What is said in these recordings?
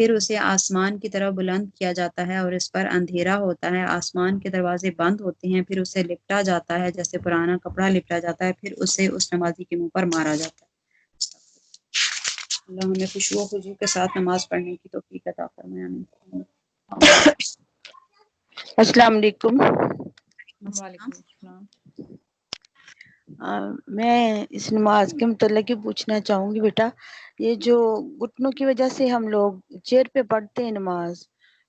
پھر اسے آسمان کی طرف بلند کیا جاتا ہے اور اس پر اندھیرا ہوتا ہے، آسمان کے دروازے بند ہوتے ہیں، پھر اسے لپٹا جاتا ہے جیسے پرانا کپڑا لپٹا جاتا ہے، پھر اسے اس نمازی کے منہ پر مارا جاتا ہے۔ اللہ ہمیں خشوع و خضوع کے ساتھ نماز پڑھنے کی توفیق عطا فرمائے، آمین۔ السلام علیکم۔ السلام۔ وعلیکم السلام۔ میں اس نماز کے متعلق یہ پوچھنا چاہوں گی بیٹا، یہ جو گھٹنوں کی وجہ سے ہم لوگ چیئر پہ پڑھتے ہیں نماز،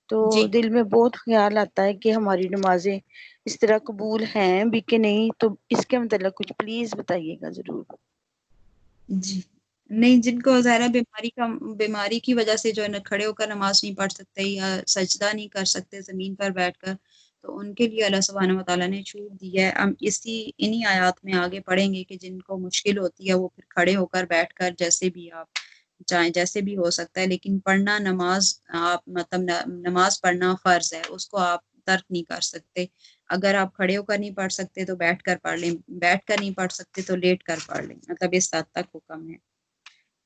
تو جی دل میں بہت خیال آتا ہے کہ ہماری نمازیں اس طرح قبول ہیں بھی کہ نہیں، تو اس کے متعلق کچھ پلیز بتائیے گا ضرور۔ جی، نہیں، جن کو ظاہرہ بیماری کی وجہ سے جو ہے نا کھڑے ہو کر نماز نہیں پڑھ سکتے یا سجدہ نہیں کر سکتے زمین پر بیٹھ کر، تو ان کے لیے اللہ سبحانہ و تعالیٰ نے چھوٹ دی ہے۔ ہم انہی آیات میں آگے پڑھیں گے کہ جن کو مشکل ہوتی ہے وہ پھر کھڑے ہو کر بیٹھ کر جیسے بھی آپ چاہیں جیسے بھی ہو سکتا ہے، لیکن پڑھنا نماز آپ مطلب نماز پڑھنا فرض ہے، اس کو آپ ترک نہیں کر سکتے۔ اگر آپ کھڑے ہو کر نہیں پڑھ سکتے تو بیٹھ کر پڑھ لیں، بیٹھ کر نہیں پڑھ سکتے تو لیٹ کر پڑھ لیں، مطلب اس حد تک حکم ہے۔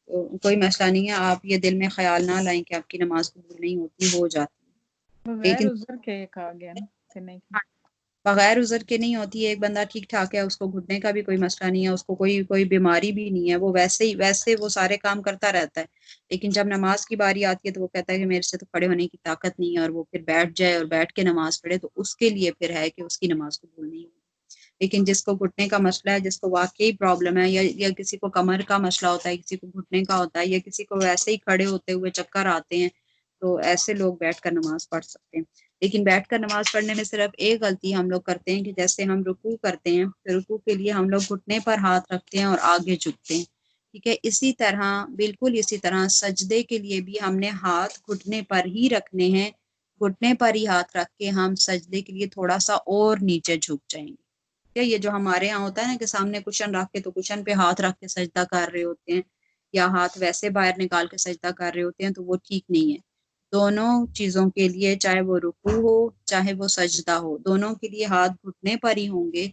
تو کوئی مسئلہ نہیں ہے، آپ یہ دل میں خیال نہ لائیں کہ آپ کی نماز قبول نہیں ہوتی، ہو جاتی ہے، بغیر لیکن عذر کے کہا گیا نا کہ نہیں۔ بغیر عذر کے نہیں ہوتی ہے۔ ایک بندہ ٹھیک ٹھاک ہے، اس کو گھٹنے کا بھی کوئی مسئلہ نہیں ہے، اس کو کوئی بیماری بھی نہیں ہے، وہ ویسے وہ سارے کام کرتا رہتا ہے، لیکن جب نماز کی باری آتی ہے تو وہ کہتا ہے کہ میرے سے تو کھڑے ہونے کی طاقت نہیں ہے، اور وہ پھر بیٹھ جائے اور بیٹھ کے نماز پڑھے، تو اس کے لیے پھر ہے کہ اس کی نماز قبول نہیں ہوگی۔ لیکن جس کو گھٹنے کا مسئلہ ہے، جس کو واقعی پرابلم ہے، یا کسی کو کمر کا مسئلہ ہوتا ہے، کسی کو گھٹنے کا ہوتا ہے، یا کسی کو ویسے ہی کھڑے ہوتے ہوئے چکر آتے ہیں، تو ایسے لوگ بیٹھ کر نماز پڑھ سکتے ہیں۔ لیکن بیٹھ کر نماز پڑھنے میں صرف ایک غلطی ہم لوگ کرتے ہیں کہ جیسے ہم رکوع کرتے ہیں، رکوع کے لیے ہم لوگ گھٹنے پر ہاتھ رکھتے ہیں اور آگے جھکتے ہیں، ٹھیک ہے، بالکل اسی طرح سجدے کے لیے بھی ہم نے ہاتھ گھٹنے پر ہی رکھنے ہیں، گھٹنے پر ہی ہاتھ رکھ کے ہم سجدے کے لیے تھوڑا سا اور نیچے جھک جائیں گے۔ یہ جو ہمارے ہاں ہوتا ہے نا کہ سامنے کشن رکھ کے تو کشن پہ ہاتھ رکھ کے سجدہ کر رہے ہوتے ہیں، یا ہاتھ ویسے باہر نکال کے سجدہ کر رہے ہوتے ہیں، تو وہ ٹھیک نہیں ہے۔ دونوں چیزوں کے لیے، چاہے وہ رکوع ہو چاہے وہ سجدہ ہو، دونوں کے لیے ہاتھ گھٹنے پر ہی ہوں گے۔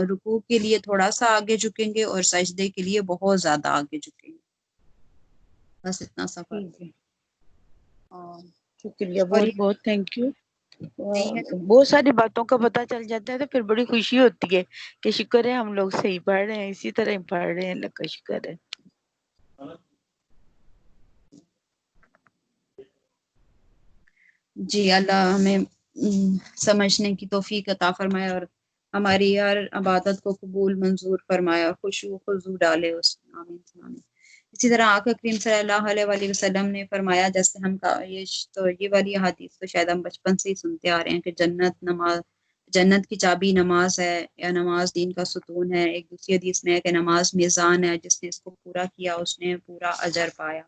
رکوع کے لیے تھوڑا سا آگے جھکیں گے اور سجدے کے لیے بہت زیادہ آگے جھکیں گے، بس اتنا سا فرق ٹھیک ہے، ہے۔ شکریہ، اور بہت یہ بہت تھینک یو۔ نہیں ہے، بہت ساری باتوں کا پتہ چل جاتا ہے تو پھر بڑی خوشی ہوتی ہے کہ شکر ہے ہم لوگ صحیح پڑھ رہے ہیں، اسی طرح ہی پڑھ رہے ہیں، اللہ کا شکر ہے۔ جی، اللہ ہمیں سمجھنے کی توفیق عطا فرمائے اور ہماری ہر عبادت کو قبول منظور فرمائے اور خشوع و خضوع ڈالے اس میں، آمین آمین۔ اسی طرح آقا کریم صلی اللہ علیہ وآلہ وسلم نے فرمایا، جیسے ہم یہ والی حدیث تو شاید ہم بچپن سے ہی سنتے آ رہے ہیں کہ جنت کی چابی نماز ہے، یا نماز دین کا ستون ہے۔ ایک دوسری حدیث میں ہے کہ نماز میزان ہے، جس نے اس کو پورا کیا اس نے پورا اجر پایا۔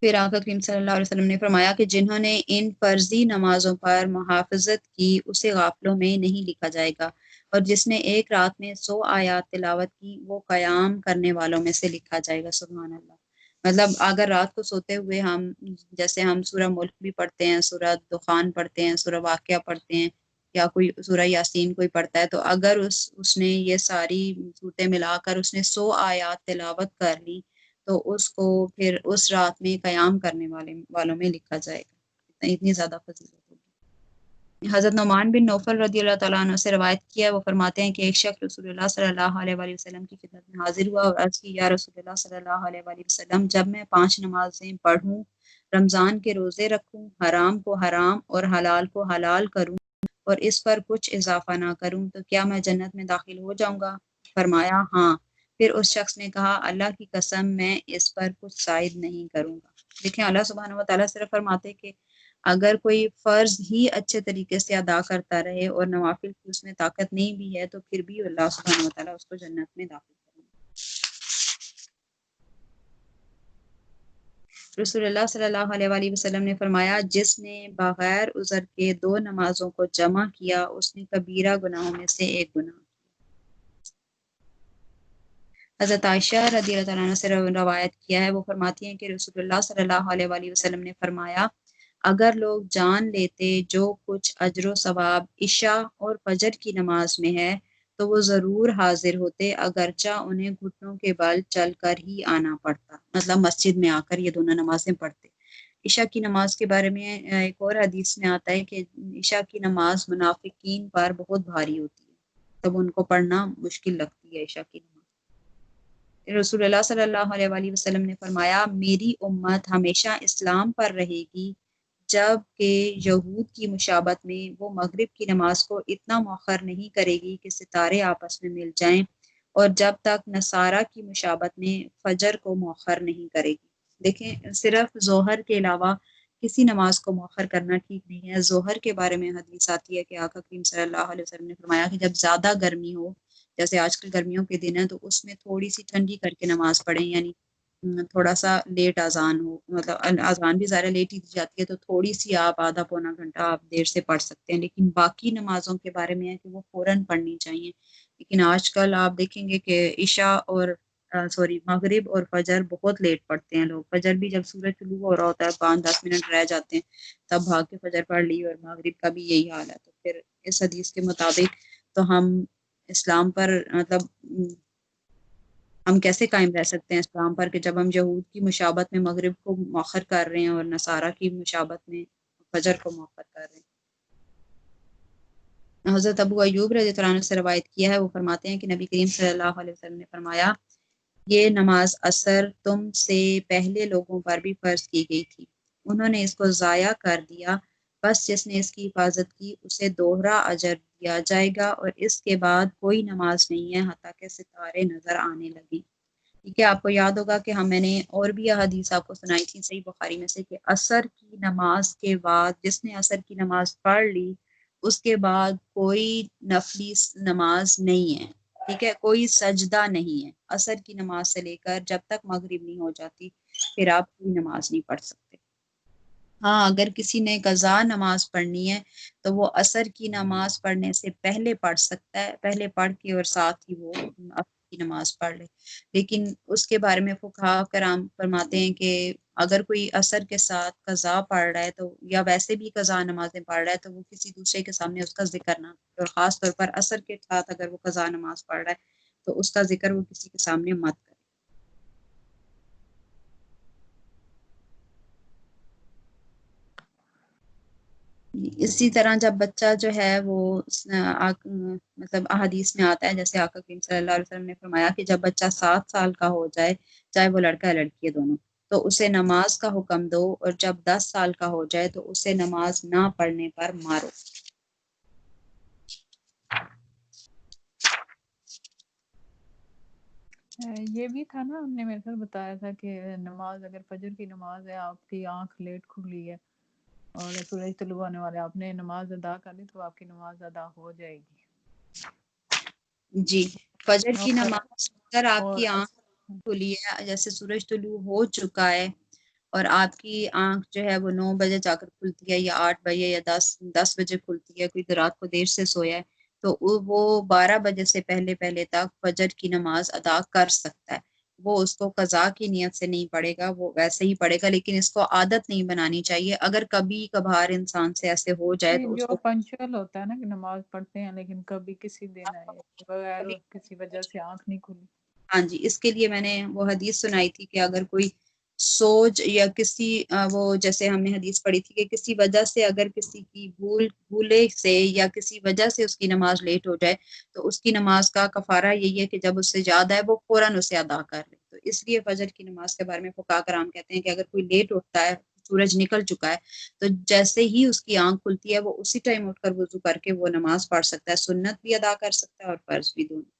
پھر آقا کریم صلی اللہ علیہ وسلم نے فرمایا کہ جنہوں نے ان فرضی نمازوں پر محافظت کی اسے غافلوں میں نہیں لکھا جائے گا، اور جس نے ایک رات میں 100 آیات تلاوت کی وہ قیام کرنے والوں میں سے لکھا جائے گا، سبحان اللہ۔ مطلب اگر رات کو سوتے ہوئے جیسے ہم سورہ ملک بھی پڑھتے ہیں، سورہ دخان پڑھتے ہیں، سورہ واقعہ پڑھتے ہیں، یا کوئی سورہ یاسین کوئی پڑھتا ہے، تو اگر اس نے یہ ساری صورتیں ملا کر اس نے 100 آیات تلاوت کر لی تو اس کو پھر اس رات میں قیام کرنے والوں میں لکھا جائے گا، اتنی زیادہ فضیلت ہوگی۔ حضرت نعمان بن نوفل رضی اللہ تعالیٰ عنہ سے روایت کیا ہے، وہ فرماتے ہیں کہ ایک شخص رسول اللہ صلی اللہ علیہ وآلہ وسلم کی خدمت میں حاضر ہوا اور عرض کی، یا رسول اللہ صلی اللہ علیہ وآلہ وسلم، جب میں 5 نمازیں پڑھوں، رمضان کے روزے رکھوں، حرام کو حرام اور حلال کو حلال کروں اور اس پر کچھ اضافہ نہ کروں، تو کیا میں جنت میں داخل ہو جاؤں گا؟ فرمایا ہاں۔ پھر اس شخص نے کہا، اللہ کی قسم میں اس پر کچھ زائد نہیں کروں گا۔ دیکھیں، اللہ سبحانہ و تعالیٰ صرف فرماتے کہ اگر کوئی فرض ہی اچھے طریقے سے ادا کرتا رہے اور نوافل کی اس میں طاقت نہیں بھی ہے، تو پھر بھی اللہ سبحانہ و تعالیٰ اس کو جنت میں داخل کریں گے۔ رسول اللہ صلی اللہ علیہ وآلہ وسلم نے فرمایا، جس نے بغیر عذر کے 2 نمازوں کو جمع کیا اس نے کبیرہ گناہوں میں سے ایک گناہ۔ حضرت عائشہ رضی اللہ عنہ سے روایت کیا ہے، وہ فرماتی ہیں کہ رسول اللہ صلی اللہ علیہ وآلہ وسلم نے فرمایا، اگر لوگ جان لیتے جو کچھ اجر و ثواب عشاء اور فجر کی نماز میں ہے تو وہ ضرور حاضر ہوتے اگرچہ انہیں گھٹنوں کے بل چل کر ہی آنا پڑتا، مطلب مسجد میں آ کر یہ دونوں نمازیں پڑھتے۔ عشاء کی نماز کے بارے میں ایک اور حدیث میں آتا ہے کہ عشاء کی نماز منافقین پر بہت بھاری ہوتی ہے، تب ان کو پڑھنا مشکل لگتی ہے عشاء کی نماز۔ رسول اللہ صلی اللہ علیہ وآلہ وسلم نے فرمایا میری امت ہمیشہ اسلام پر رہے گی جب کہ یہود کی مشابہت میں وہ مغرب کی نماز کو اتنا مؤخر نہیں کرے گی کہ ستارے آپس میں مل جائیں، اور جب تک نصارہ کی مشابہت میں فجر کو مؤخر نہیں کرے گی۔ دیکھیں صرف ظہر کے علاوہ کسی نماز کو مؤخر کرنا ٹھیک نہیں ہے۔ ظہر کے بارے میں حدیث آتی ہے کہ آقا کریم صلی اللہ علیہ وسلم نے فرمایا کہ جب زیادہ گرمی ہو، جیسے آج کل گرمیوں کے دن ہیں، تو اس میں تھوڑی سی ٹھنڈی کر کے نماز پڑھیں، یعنی تھوڑا سا لیٹ اذان ہو، مطلب اذان بھی ظاہر لیٹ ہی دی جاتی ہے، تو تھوڑی سی آپ آدھا پونا گھنٹہ آپ دیر سے پڑھ سکتے ہیں، لیکن باقی نمازوں کے بارے میں ہے کہ وہ فوراً پڑھنی چاہیے۔ لیکن آج کل آپ دیکھیں گے کہ عشاء اور مغرب اور فجر بہت لیٹ پڑھتے ہیں لوگ۔ فجر بھی جب سورج طلوع ہو رہا ہوتا ہے 5-10 منٹ رہ جاتے ہیں تب بھاگ کے فجر پڑھ لی، اور مغرب کا بھی یہی حال ہے۔ تو پھر اس حدیث کے مطابق تو ہم اسلام پر مطلب ہم کیسے قائم رہ سکتے ہیں اسلام پر کہ جب ہم یہود کی مشابہت میں مغرب کو مؤخر کر رہے ہیں اور نصارہ کی مشابہت میں فجر کو مؤخر کر رہے ہیں۔ حضرت ابو ایوب رضی اللہ عنہ سے روایت کیا ہے، وہ فرماتے ہیں کہ نبی کریم صلی اللہ علیہ وسلم نے فرمایا یہ نماز عصر تم سے پہلے لوگوں پر بھی فرض کی گئی تھی، انہوں نے اس کو ضائع کر دیا، بس جس نے اس کی حفاظت کی اسے دوہرا اجر دیا جائے گا، اور اس کے بعد کوئی نماز نہیں ہے حتیٰ کہ ستارے نظر آنے لگیں۔ ٹھیک ہے، آپ کو یاد ہوگا کہ میں نے اور بھی احادیث آپ کو سنائی تھی صحیح بخاری میں سے کہ عصر کی نماز کے بعد جس نے عصر کی نماز پڑھ لی اس کے بعد کوئی نفلی نماز نہیں ہے، ٹھیک ہے، کوئی سجدہ نہیں ہے۔ عصر کی نماز سے لے کر جب تک مغرب نہیں ہو جاتی پھر آپ کوئی نماز نہیں پڑھ سکتے۔ ہاں اگر کسی نے قضا نماز پڑھنی ہے تو وہ عصر کی نماز پڑھنے سے پہلے پڑھ سکتا ہے، پہلے پڑھ کے اور ساتھ ہی وہ عصر کی نماز پڑھ لے، لیکن اس کے بارے میں فقہاء کرام فرماتے ہیں کہ اگر کوئی عصر کے ساتھ قضا پڑھ رہا ہے تو یا ویسے بھی قضا نمازیں پڑھ رہا ہے تو وہ کسی دوسرے کے سامنے اس کا ذکر نہ کرے، اور خاص طور پر عصر کے ساتھ اگر وہ قضا نماز پڑھ رہا ہے تو اس کا ذکر وہ کسی کے سامنے مت کرے۔ اسی طرح جب بچہ جو ہے وہ مطلب احادیث میں آتا ہے، جیسے آقا کریم صلی اللہ علیہ وسلم نے فرمایا کہ جب بچہ 7 سال کا ہو جائے، چاہے وہ لڑکا ہے لڑکی ہے دونوں، تو اسے نماز کا حکم دو، اور جب 10 سال کا ہو جائے تو اسے نماز نہ پڑھنے پر مارو۔ یہ بھی تھا نا، ہم نے میرے خیال بتایا تھا کہ نماز اگر فجر کی نماز ہے، آپ کی آنکھ لیٹ کھلی ہے اور سورج طلوع ہونے والا ہے، آپ نے نماز ادا کر لی تو آپ کی نماز ادا ہو جائے گی۔ جی، فجر کی اور نماز اگر آپ اور کی آنکھ کھلی ہے، جیسے سورج طلوع ہو چکا ہے اور آپ کی آنکھ جو ہے وہ 9 بجے جا کر کھلتی ہے یا 8 بجے یا 10 بجے کھلتی ہے، کوئی رات کو دیر سے سویا ہے تو وہ 12 بجے سے پہلے تک فجر کی نماز ادا کر سکتا ہے۔ وہ اس کو قضا کی نیت سے نہیں پڑھے گا، وہ ویسے ہی پڑھے گا، لیکن اس کو عادت نہیں بنانی چاہیے۔ اگر کبھی کبھار انسان سے ایسے ہو جائے تو اس جو کو پنچول ہوتا ہے نا کہ نماز پڑھتے ہیں لیکن کبھی کسی دن بغیر کبھی کسی وجہ سے آنکھ نہیں کھلی، ہاں جی، اس کے لیے میں نے وہ حدیث سنائی تھی کہ اگر کوئی سوج یا کسی وہ جیسے ہم نے حدیث پڑھی تھی کہ کسی وجہ سے اگر کسی کی بھولے سے یا کسی وجہ سے اس کی نماز لیٹ ہو جائے تو اس کی نماز کا کفارہ یہی ہے کہ جب اس سے یاد آئے وہ فوراً اسے ادا کر لے۔ تو اس لیے فجر کی نماز کے بارے میں فقہاء کرام کہتے ہیں کہ اگر کوئی لیٹ اٹھتا ہے، سورج نکل چکا ہے، تو جیسے ہی اس کی آنکھ کھلتی ہے وہ اسی ٹائم اٹھ کر وضو کر کے وہ نماز پڑھ سکتا ہے، سنت بھی ادا کر سکتا ہے اور فرض بھی دونوں۔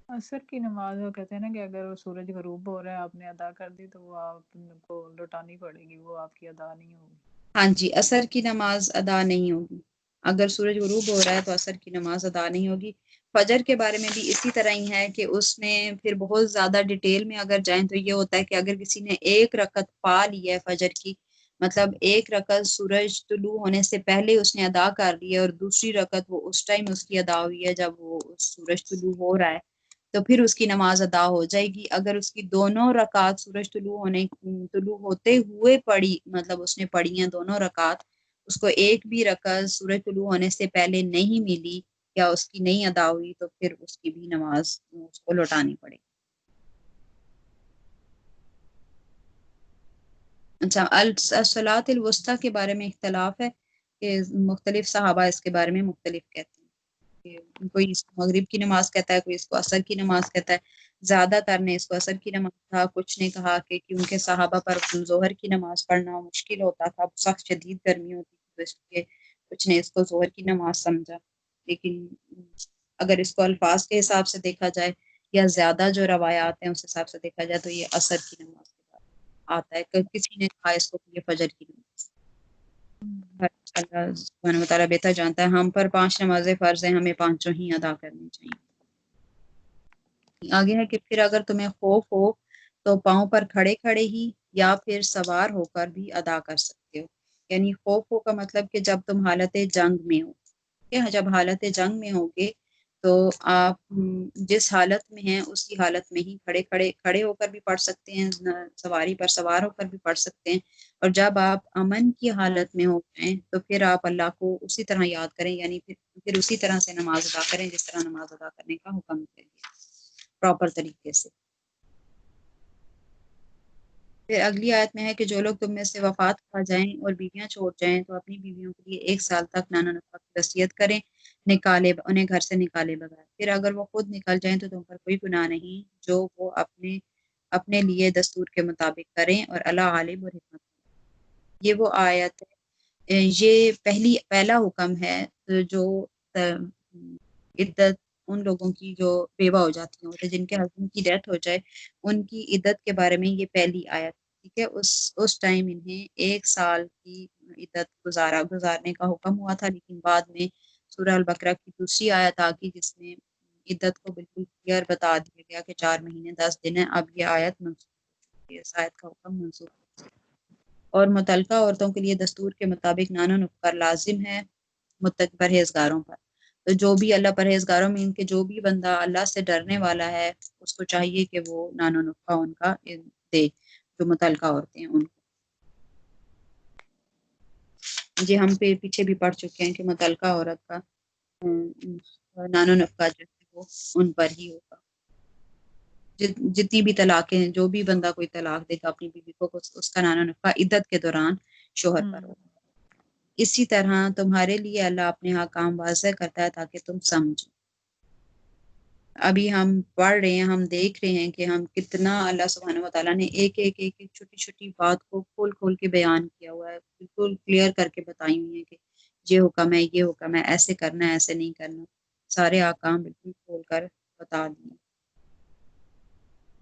عصر کی نماز وہ کہتے ہیں نا کہ اگر وہ سورج غروب ہو رہا ہے آپ نے ادا کر دی تو وہ آپ کو لوٹانی پڑے گی، وہ آپ کی ادا نہیں ہوگی۔ ہاں جی، عصر کی نماز ادا نہیں ہوگی، اگر سورج غروب ہو رہا ہے تو عصر کی نماز ادا نہیں ہوگی۔ فجر کے بارے میں بھی اسی طرح ہی ہے کہ اس میں پھر بہت زیادہ ڈیٹیل میں اگر جائیں تو یہ ہوتا ہے کہ اگر کسی نے ایک رکعت پا لی ہے فجر کی، مطلب ایک رکعت سورج طلوع ہونے سے پہلے اس نے ادا کر لی ہے اور دوسری رکعت وہ اس ٹائم اس کی ادا ہوئی ہے جب وہ سورج طلوع ہو رہا ہے، تو پھر اس کی نماز ادا ہو جائے گی۔ اگر اس کی دونوں رکعت سورج طلوع ہوتے ہوئے پڑھی، مطلب اس نے پڑھی ہیں دونوں رکعت، اس کو ایک بھی رکعت سورج طلوع ہونے سے پہلے نہیں ملی یا اس کی نہیں ادا ہوئی تو پھر اس کی بھی نماز اس کو لوٹانی پڑے. اچھا، الصلاۃ الوسطیٰ کے بارے میں اختلاف ہے کہ مختلف صحابہ اس کے بارے میں مختلف کہتے ہیں کہ کوئی اس کو مغرب کی نماز کہتا ہے، کوئی اس کو عصر کی نماز کہتا ہے. زیادہ تر نے اس کو عصر کی نماز کہا، کچھ نے کہا کہ کیونکہ صحابہ پر ظہر کی نماز پڑھنا مشکل ہوتا تھا، سخت شدید گرمی ہوتی تھی، تو اس لیے کچھ نے اس کو ظہر کی نماز سمجھا. لیکن اگر اس کو الفاظ کے حساب سے دیکھا جائے یا زیادہ جو روایات ہیں اس حساب سے دیکھا جائے تو یہ عصر کی نماز کے بعد آتا ہے. کہ کسی نے کہا اس کو کہ یہ فجر کی نماز. اللہ سبحانہ و تعالیٰ بہتر جانتا ہے. ہم پر 5 نمازیں فرض ہیں، ہمیں پانچوں ہی ادا کرنی چاہیے. آگے ہے کہ پھر اگر تمہیں خوف ہو تو پاؤں پر کھڑے کھڑے ہی یا پھر سوار ہو کر بھی ادا کر سکتے ہو. یعنی خوف ہو کا مطلب کہ جب تم حالت جنگ میں ہو، جب حالت جنگ میں ہوگے تو آپ جس حالت میں ہیں اسی حالت میں ہی کھڑے ہو کر بھی پڑھ سکتے ہیں، سواری پر سوار ہو کر بھی پڑھ سکتے ہیں. اور جب آپ امن کی حالت میں ہو جائیں تو پھر آپ اللہ کو اسی طرح یاد کریں، یعنی پھر اسی طرح سے نماز ادا کریں جس طرح نماز ادا کرنے کا حکم دیا گیا، پراپر طریقے سے. پھر اگلی آیت میں ہے کہ جو لوگ تم میں سے وفات پا جائیں اور بیویاں چھوڑ جائیں تو اپنی بیویوں کے لیے 1 سال تک نانا نفقہ کی وصیت کریں، انہیں گھر سے نکالے بغیر. پھر اگر وہ خود نکل جائیں تو تم پر کوئی گناہ نہیں جو وہ اپنے لیے دستور کے مطابق کریں، اور اللہ عالم اور حکمت. یہ وہ آیت ہے، یہ پہلا حکم ہے جو عدت ان لوگوں کی جو بیوہ ہو جاتی ہیں، جن کے ہسبینڈ کی ڈیتھ ہو جائے، ان کی عدت کے بارے میں یہ پہلی آیت. ٹھیک ہے، اس ٹائم انہیں 1 سال کی عدت گزارنے کا حکم ہوا تھا، لیکن بعد میں سورہ البقرہ کی دوسری آیت آ گئی جس میں عدت کو بالکل کلیئر بتا دیا گیا کہ 4 مہینے 10 دن ہے. اب یہ آیت منسوخ ہو چکی ہے، اس آیت کا حکم منسوخ. اور متعلقہ عورتوں کے لیے دستور کے مطابق نانا نفقہ لازم ہے متقی پرہیزگاروں پر. تو جو بھی اللہ پرہیزگاروں میں ان کے جو بھی بندہ اللہ سے ڈرنے والا ہے اس کو چاہیے کہ وہ نانا نفقہ ان کا دے، جو متعلقہ عورتیں ہیں ان کو. جی ہم پیچھے بھی پڑھ چکے ہیں کہ متعلقہ عورت کا نانا نفقہ جو ہے وہ ان پر ہی ہوگا. جتنی بھی طلاقیں ہیں، جو بھی بندہ کوئی طلاق دے گا اپنی بیوی کو، اس کا نانا نفقہ عدت کے دوران شوہر پر ہوگا. اسی طرح تمہارے لیے اللہ اپنے حکام واضح کرتا ہے تاکہ تم سمجھو. ابھی ہم پڑھ رہے ہیں، ہم دیکھ رہے ہیں کہ ہم کتنا اللہ سبحانہ و تعالیٰ نے ایک چھوٹی چھوٹی بات کو کھول کے بیان کیا ہوا ہے، بالکل کلیئر کر کے بتائی ہوئی ہے کہ یہ حکم ہے، یہ حکم ہے، ایسے کرنا ہے، ایسے نہیں کرنا. سارے احکام بالکل کھول کر بتا دیے.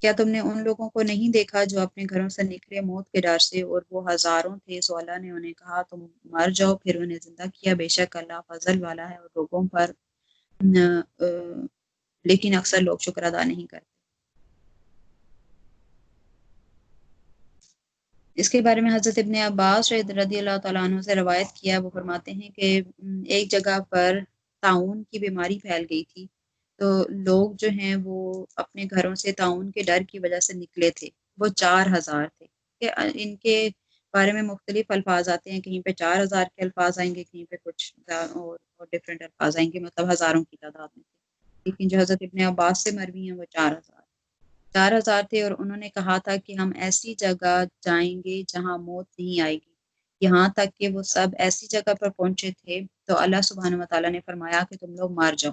کیا تم نے ان لوگوں کو نہیں دیکھا جو اپنے گھروں سے نکلے موت کے ڈر سے، اور وہ ہزاروں تھے، سو اللہ نے انہیں کہا تم مر جاؤ پھر انہیں زندہ کیا، بے شک اللہ فضل والا ہے اور لوگوں پر لیکن اکثر لوگ شکر ادا نہیں کرتے. اس کے بارے میں حضرت ابن عباس رضی اللہ تعالیٰ عنہ سے روایت کیا، وہ فرماتے ہیں کہ ایک جگہ پر طاعون کی بیماری پھیل گئی تھی، تو لوگ جو ہیں وہ اپنے گھروں سے طاعون کے ڈر کی وجہ سے نکلے تھے. وہ 4000 تھے. کہ ان کے بارے میں مختلف الفاظ آتے ہیں، کہیں پہ 4000 کے الفاظ آئیں گے، کہیں پہ کچھ اور ڈفرینٹ الفاظ آئیں گے، مطلب ہزاروں کی تعداد میں تھے. لیکن جو حضرت ابن عباس سے مروی ہیں وہ 4000 تھے. اور انہوں نے کہا تھا کہ ہم ایسی جگہ جائیں گے جہاں موت نہیں آئے گی. یہاں تک کہ وہ سب ایسی جگہ پر پہنچے تھے تو اللہ سبحانہ و تعالیٰ نے فرمایا کہ تم لوگ مر جاؤ.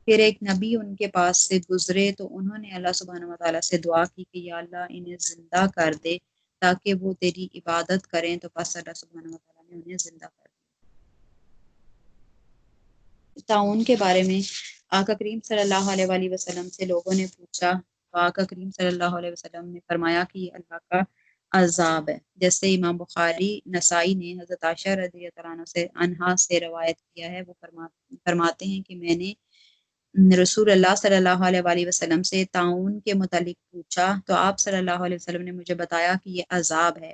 پھر ایک نبی ان کے پاس سے گزرے تو انہوں نے اللہ سبحانہ و تعالیٰ سے دعا کی کہ یا اللہ انہیں زندہ کر دے تاکہ وہ تیری عبادت کریں، تو پس اللہ سبحانہ و تعالیٰ نے انہیں زندہ کر دیا. طاعون کے بارے میں آقا کریم صلی اللہ علیہ وآلہ وسلم سے لوگوں نے پوچھا تو آقا کریم صلی اللہ علیہ وسلم نے فرمایا کہ یہ اللہ کا عذاب ہے. جیسے امام بخاری نسائی نے حضرت عائشہ رضی اللہ عنہا سے روایت کیا ہے، وہ فرماتے ہیں کہ میں نے رسول اللہ صلی اللہ علیہ وآلہ وسلم سے طاعون کے متعلق پوچھا تو آپ صلی اللہ علیہ وسلم نے مجھے بتایا کہ یہ عذاب ہے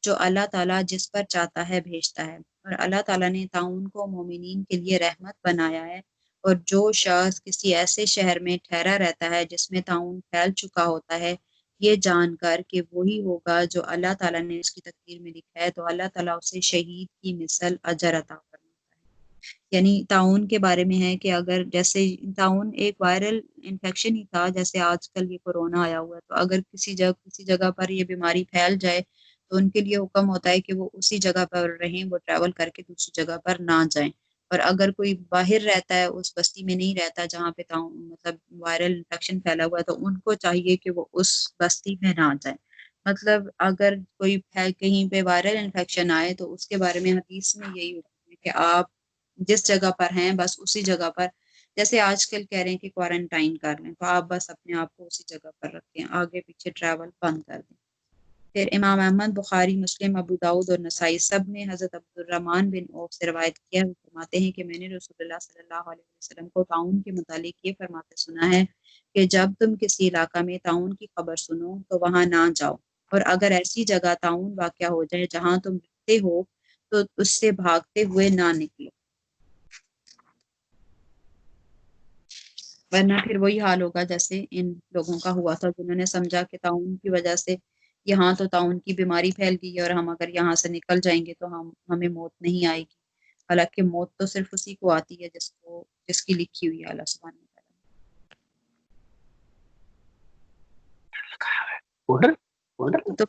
جو اللہ تعالیٰ جس پر چاہتا ہے بھیجتا ہے. اور اللہ تعالیٰ نے طاعون کو مومنین کے لیے رحمت بنایا ہے. اور جو شخص کسی ایسے شہر میں ٹھہرا رہتا ہے جس میں طاعون پھیل چکا ہوتا ہے یہ جان کر کہ وہی ہوگا جو اللہ تعالیٰ نے اس کی تقدیر میں لکھا ہے، تو اللہ تعالیٰ اسے شہید کی مثل اجر عطا فرماتا ہے۔ یعنی طاعون کے بارے میں ہے کہ اگر جیسے طاعون ایک وائرل انفیکشن ہی تھا، جیسے آج کل یہ کورونا آیا ہوا ہے، تو اگر کسی جگہ پر یہ بیماری پھیل جائے تو ان کے لیے حکم ہوتا ہے کہ وہ اسی جگہ پر رہیں، وہ ٹریول کر کے دوسری جگہ پر نہ جائیں۔ اور اگر کوئی باہر رہتا ہے، اس بستی میں نہیں رہتا جہاں پہ مطلب وائرل انفیکشن پھیلا ہوا ہے، تو ان کو چاہیے کہ وہ اس بستی میں نہ جائیں۔ مطلب اگر کوئی کہیں پہ وائرل انفیکشن آئے تو اس کے بارے میں حدیث میں یہی ہوتا ہے کہ آپ جس جگہ پر ہیں بس اسی جگہ پر، جیسے آج کل کہہ رہے ہیں کہ کوارنٹائن کر لیں، تو آپ بس اپنے آپ کو اسی جگہ پر رکھیں، آگے پیچھے ٹریول بند کر دیں۔ پھر امام احمد، بخاری، مسلم، ابو داؤد اور نسائی سب نے حضرت عبد الرحمن بن عوف سے روایت کیا، وہ فرماتے ہیں کہ میں نے رسول اللہ صلی اللہ علیہ وسلم کو طاعون کے متعلق یہ فرماتے سنا ہے کہ جب تم کسی علاقہ میں طاعون کی خبر سنو تو وہاں نہ جاؤ، اور اگر ایسی جگہ طاعون واقع ہو جائے جہاں تم رہتے ہو تو اس سے بھاگتے ہوئے نہ نکلو، ورنہ پھر وہی حال ہوگا جیسے ان لوگوں کا ہوا تھا جنہوں نے سمجھا کہ طاعون کی وجہ سے یہاں تو طاعون کی بیماری پھیل گئی ہے اور ہم اگر یہاں سے نکل جائیں گے تو ہمیں موت نہیں آئے گی، حالانکہ موت تو صرف اسی کو آتی ہے جس کی لکھی ہوئی ہے اللہ سبحانہ وتعالیٰ۔ تو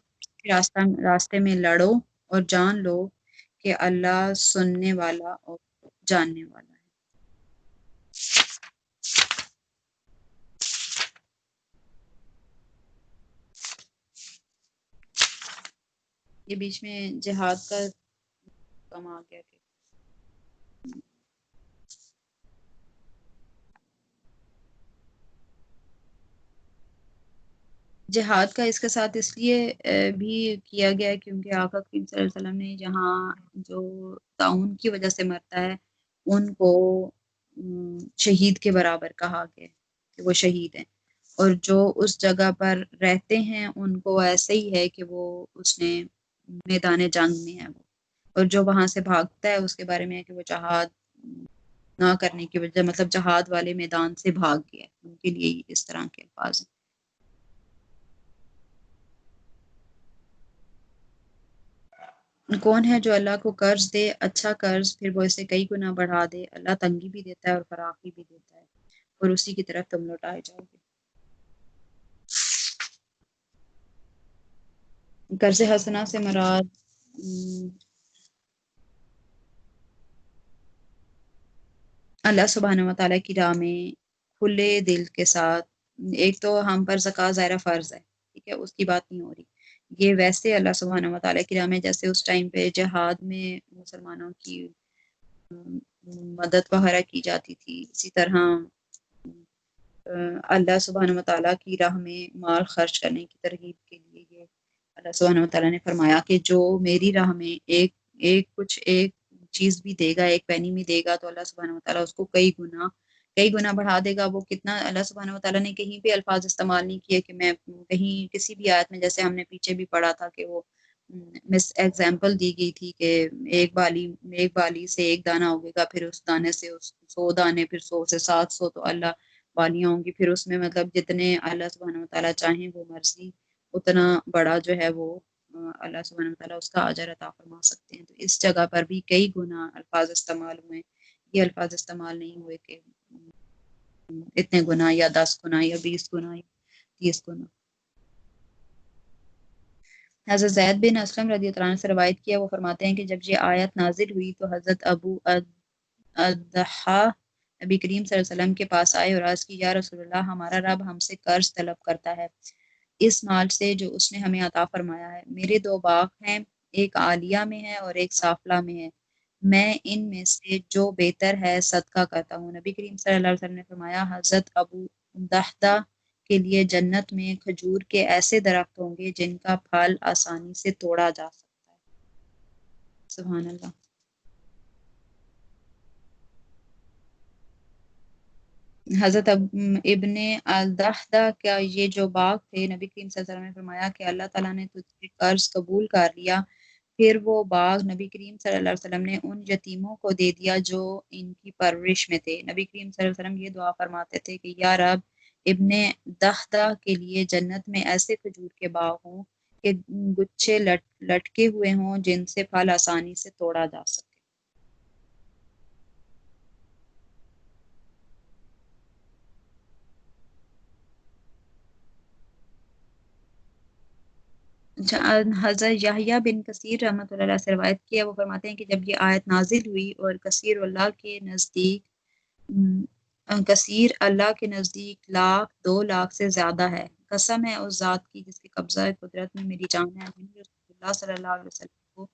راستے میں لڑو اور جان لو کہ اللہ سننے والا اور جاننے والا ہے۔ یہ بیچ میں جہاد کا کم آ گیا کہ جہاد کا اس کے ساتھ اس لیے بھی کیا گیا ہے کیونکہ آقا کریم صلی اللہ علیہ وسلم نے جہاں جو طاعون کی وجہ سے مرتا ہے ان کو شہید کے برابر کہا گیا کہ وہ شہید ہیں، اور جو اس جگہ پر رہتے ہیں ان کو ایسے ہی ہے کہ وہ اس نے میدان جنگ میں ہے وہ، اور جو وہاں سے بھاگتا ہے اس کے بارے میں ہے کہ وہ جہاد نہ کرنے کی وجہ مطلب جہاد والے میدان سے بھاگ گیا، ان کے لیے اس طرح کے الفاظ ہیں۔ کون ہے جو اللہ کو قرض دے اچھا قرض، پھر وہ اسے کئی گنا بڑھا دے، اللہ تنگی بھی دیتا ہے اور فراخی بھی دیتا ہے، اور اسی کی طرف تم لوٹائے جاؤ گے۔ قرض حسنہ سے مراد اللہ سبحانہ و تعالیٰ کی راہ میں کھلے دل کے ساتھ، ایک تو ہم پر زکوٰۃ ظاہرہ فرض ہے، ٹھیک ہے، اس کی بات نہیں ہو رہی، یہ ویسے اللہ سبحانہ و تعالیٰ کی راہ میں جیسے اس ٹائم پہ جہاد میں مسلمانوں کی مدد وغیرہ کی جاتی تھی، اسی طرح اللہ سبحانہ و تعالیٰ کی راہ میں مال خرچ کرنے کی ترغیب کے لیے یہ اللہ سبحانہ و تعالیٰ نے فرمایا کہ جو میری راہ میں ایک چیز بھی دے گا، ایک پینی بھی دے گا، تو اللہ سبحانہ و تعالیٰ اس کو کئی گنا بڑھا دے گا۔ وہ کتنا اللہ سبحانہ و تعالیٰ نے کہیں بھی الفاظ استعمال نہیں کیے کہ میں کہیں کسی بھی آیت میں، جیسے ہم نے پیچھے بھی پڑھا تھا کہ وہ مس ایگزامپل دی گئی تھی کہ ایک بالی سے ایک دانہ ہوگے گا، پھر اس دانے سے 100 دانے، پھر 100 سے 700، تو اللہ والیاں ہوں گی، پھر اس میں مطلب جتنے اللہ سبحانہ و تعالیٰ چاہیں وہ مرضی اتنا بڑا جو ہے وہ اللہ سبحانہ و تعالیٰ اس کا اجر عطا فرما سکتے ہیں۔ تو اس جگہ پر بھی کئی گنا الفاظ استعمال ہوئے، یہ الفاظ استعمال نہیں ہوئے کہ اتنے گنا یا 10 گنا یا 20 گنا یا 30 گنا۔ حضرت زید بن اسلم رضی اللہ عنہ سے روایت کیا، وہ فرماتے ہیں کہ جب یہ آیت نازل ہوئی تو حضرت ابو الضحیٰ نبی کریم صلی اللہ علیہ وسلم کے پاس آئے اور عرض کی، یا رسول اللہ، ہمارا رب ہم سے قرض طلب کرتا ہے اس مال سے جو اس نے ہمیں عطا فرمایا ہے، میرے 2 باغ ہیں، ایک عالیہ میں ہے اور ایک سافلہ میں ہے، میں ان میں سے جو بہتر ہے صدقہ کرتا ہوں۔ نبی کریم صلی اللہ علیہ وسلم نے فرمایا، حضرت ابو دحدہ کے لیے جنت میں کھجور کے ایسے درخت ہوں گے جن کا پھل آسانی سے توڑا جا سکتا ہے۔ سبحان اللہ۔ حضرت ابن الدحدہ کا یہ جو باغ تھے، نبی کریم صلی اللہ علیہ وسلم نے فرمایا کہ اللہ تعالیٰ نے تجھ سے قرض قبول کر لیا، پھر وہ باغ نبی کریم صلی اللہ علیہ وسلم نے ان یتیموں کو دے دیا جو ان کی پرورش میں تھے۔ نبی کریم صلی اللہ علیہ وسلم یہ دعا فرماتے تھے کہ یا رب، ابن دہدہ کے لیے جنت میں ایسے کھجور کے باغ ہوں کہ گچھے لٹکے ہوئے ہوں جن سے پھل آسانی سے توڑا جا سکے۔ حضرت یحییٰ بن کثیر رحمۃ اللہ علیہ سے روایت کیا، وہ فرماتے ہیں کہ جب یہ آیت نازل ہوئی اور کثیر اللہ کے نزدیک لاکھ 2 لاکھ سے زیادہ ہے، قسم ہے اس ذات کی جس کے قبضہ قدرت میں میری جان ہے، میں نے رسول اللہ صلی اللہ علیہ وسلم کو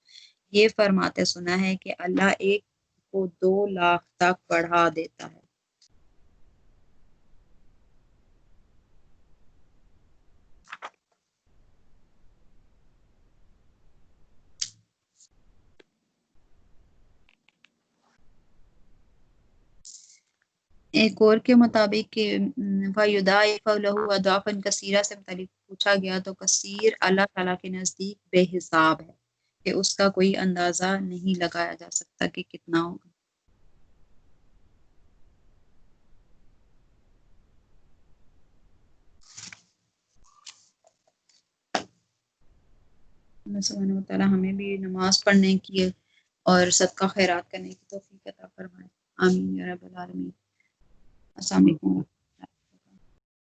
یہ فرماتے سنا ہے کہ اللہ ایک کو 2 لاکھ تک بڑھا دیتا ہے۔ ایک اور کے مطابق کہ فَيُضَاعِفَ لَهُ أَضْعَافًا كَثِيرَةً سے متعلق پوچھا گیا تو کثیر اللہ تعالیٰ کے نزدیک بے حساب ہے کہ اس کا کوئی اندازہ نہیں لگایا جا سکتا کہ کتنا ہوگا۔ اللہ سبحانہ وتعالیٰ ہمیں بھی نماز پڑھنے کی اور صدقہ خیرات کرنے کی توفیق عطا فرمائے، آمین یا رب العالمین۔ السلام علیکم۔